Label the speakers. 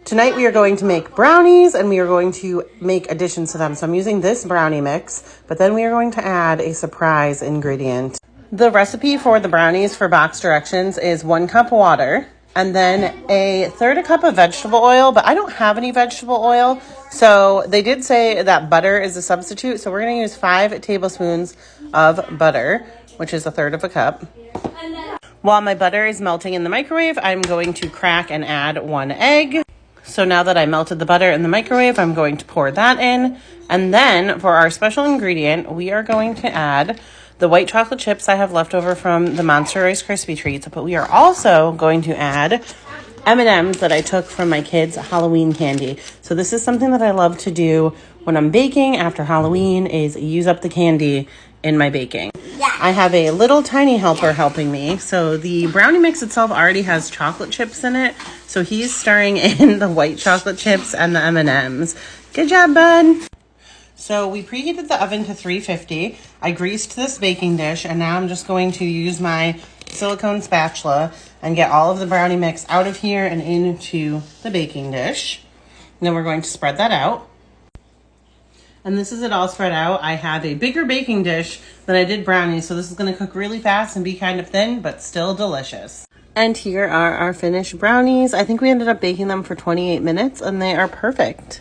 Speaker 1: Tonight we are going to make brownies and we are going to make additions to them. So I'm using this brownie mix, but then we are going to add a surprise ingredient. The recipe for the brownies for box directions is 1 cup water and then a third a cup of vegetable oil, but I don't have any vegetable oil. So they did say that butter is a substitute. So we're going to use 5 tablespoons of butter, which is a third of a cup. While my butter is melting in the microwave, I'm going to crack and add 1 egg. So now that I melted the butter in the microwave, I'm going to pour that in. And then for our special ingredient, we are going to add the white chocolate chips I have left over from the Monster Rice Krispie Treats. But we are also going to add M&Ms that I took from my kids' Halloween candy. So this is something that I love to do when I'm baking after Halloween, is use up the candy in my baking. I have a little tiny helper helping me. So the brownie mix itself already has chocolate chips in it. So he's stirring in the white chocolate chips and the M&Ms. Good job, bud. So we preheated the oven to 350. I greased this baking dish and now I'm just going to use my silicone spatula and get all of the brownie mix out of here and into the baking dish. And then we're going to spread that out. And this is it all spread out. I have a bigger baking dish than I did brownies, so this is going to cook really fast and be kind of thin, but still delicious. And here are our finished brownies. I think we ended up baking them for 28 minutes, and they are perfect.